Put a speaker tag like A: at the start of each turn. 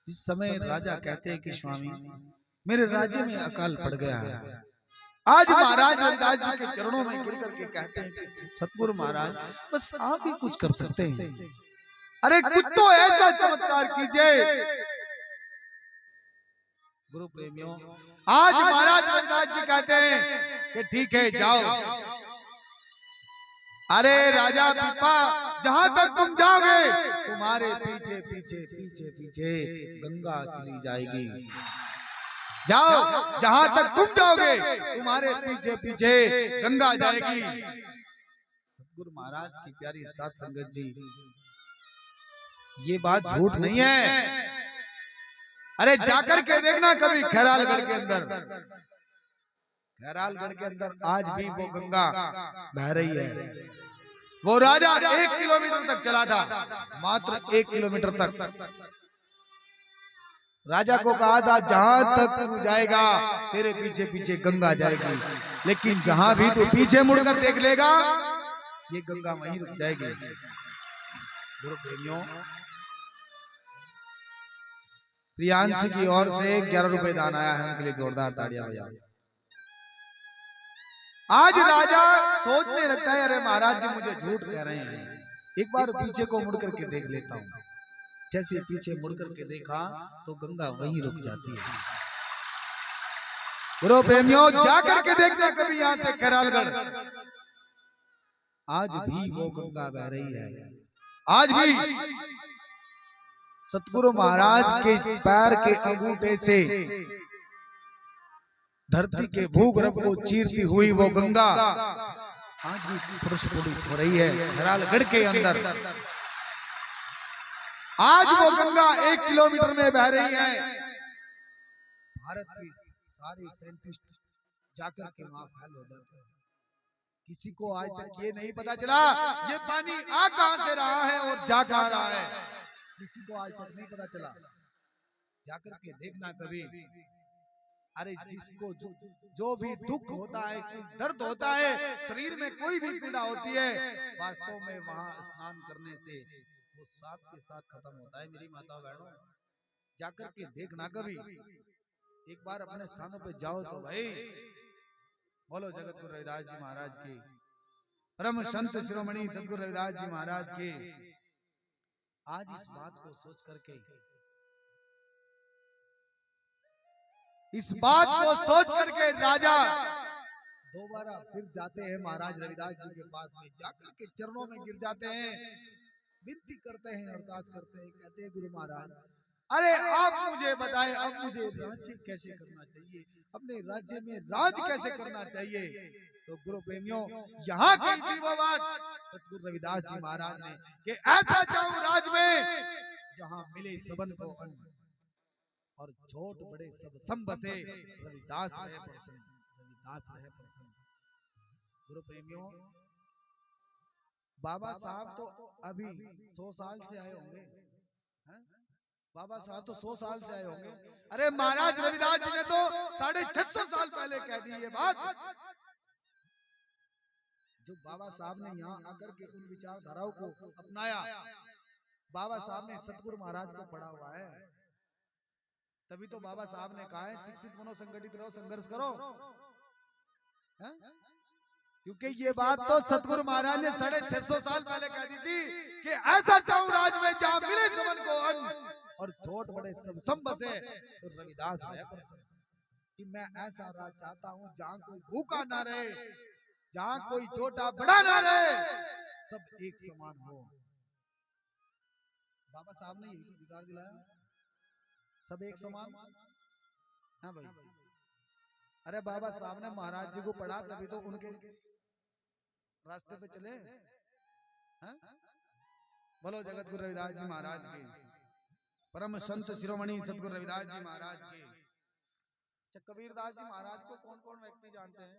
A: जिस समय राजा कहते हैं कि स्वामी मेरे राज्य में अकाल पड़ गया है, आज महाराज रविदास जी के चरणों में गिर करके कहते हैं कि सतगुरु महाराज बस आप ही कुछ कर सकते हैं, अरे कुछ तो ऐसा चमत्कार कीजिए। गुरु प्रेमियों, आज महाराज रविदास जी कहते हैं कि ठीक है जाओ। अरे राजा पीपा, जहां तक तुम जाओगे तुम्हारे पीछे पीछे पीछे पीछे गंगा चली जाएगी। जाओ, जहां तक तुम जाओगे तुम्हारे पीछे पीछे गंगा जाएगी। सतगुरु महाराज की प्यारी साध संगत जी, ये बात झूठ नहीं है। अरे जाकर के देखना कभी खैरालगढ़ के अंदर, खैरालगढ़ के अंदर आज भी वो गंगा बह रही है। वो राजा 1 किलोमीटर तक चला था, मात्र 1 किलोमीटर तक। राजा को कहा था जहां तक तू जाएगा तेरे पीछे पीछे गंगा जाएगी, लेकिन जहां भी तू पीछे मुड़कर देख लेगा ये गंगा वहीं रुक जाएगी। गुरु प्रेमियों, प्रियांश की ओर से 11 रुपए दान आया है, उनके लिए जोरदार तालियां बजाओ। आज राजा सोचने लगता है अरे महाराज जी मुझे झूठ कह रहे हैं, एक बार पीछे को मुड़ करके देख लेता हूं। जैसे पीछे मुड़ करके देखा तो गंगा वहीं रुक जाती है। गुरु प्रेमियों, जाकर के देखना कभी यहां से खैरालगढ़, आज भी वो गंगा बह रही है। आज भी सतगुरु महाराज के पैर के अंगूठे से धरती के भूगर्भ को चीरती हुई वो गंगा आज भी प्रस्फुटित हो रही है खैरालगढ़ के अंदर। आज वो गंगा 1 किलोमीटर में बह रही है। भारत के सारे साइंटिस्ट जाकर के वहां फैल हो जाते हैं। किसी को आज तक ये नहीं पता चला ये पानी आ कहां से रहा है और जा कहां रहा है, किसी को आज तक नहीं पता चला। जाकर के देखना कभी। अरे जिसको जो भी दुख होता है, कुछ दर्द होता है, शरीर में कोई भी पीड़ा होती है, वास्तव में वहां स्नान करने से वो साथ के साथ खत्म होता है। मेरी माता बहनों, जाकर के देखना कभी, एक बार अपने स्थानों पे जाओ तो भाई। बोलो जगत गुरु रविदास जी महाराज की, परम संत शिरोमणि सतगुरु रविदास जी महाराज की। आज इस बात को सोच करके, इस बात को सोच करके राजा दोबारा फिर जाते हैं महाराज रविदास जी के पास में, जाकर के चरणों में गिर जाते हैं, विनती करते हैं, अरदास करते हैं, कहते हैं गुरु महाराज अरे आप मुझे बताएं अब मुझे राज्य कैसे करना चाहिए, अपने राज्य में राज कैसे करना चाहिए। तो गुरु प्रेमियों, यहाँ कही थी वो बात सतगुरु रविदास जी महाराज ने कि ऐसा चाहूं राज में जहाँ मिले सबन को अन्न और छोट बड़े सब संबसे, रविदास रहे प्रसन्न, रविदास रहे प्रसन्न। गुरु प्रेमियों, बाबा साहब तो अभी 100 साल से आए होंगे, बाबा साहब तो 100 साल से आए होंगे। अरे महाराज रविदास जी ने तो 650 साल पहले कह दी ये बात। जो बाबा साहब ने यहाँ आकर के उन विचारधाराओं को अपनाया, बाबा साहब ने सतगुरु महाराज को पढ़ा हुआ है, तभी तो बाबा साहब ने कहा है शिक्षित बनो, संगठित रहो, संघर्ष करो। क्योंकि ये बात तो सतगुरु महाराज ने 650 साल पहले कह दी थी कि ऐसा चाहूं राज में जहां मिले सबन को अन्न और छोट बड़े सब संबसे, तो रविदास रहे प्रसन्न। कि मैं ऐसा राज चाहता हूं जहां कोई भूखा ना रहे, जहां कोई छोटा बड़ा ना रहे, सब एक समान हो। बाबा साहब ने यही अधिकार दिलाया, सब एक समान। हाँ भाई, अरे बाबा साहब ने महाराज जी को पढ़ा तभी तो उनके रास्ते पे चले। हाँ? बोलो जगत गुरु रविदास जी महाराज की, परम संत शिरोमणि सतगुरु रविदास जी महाराज की। कबीरदास जी महाराज को कौन कौन व्यक्ति जानते हैं?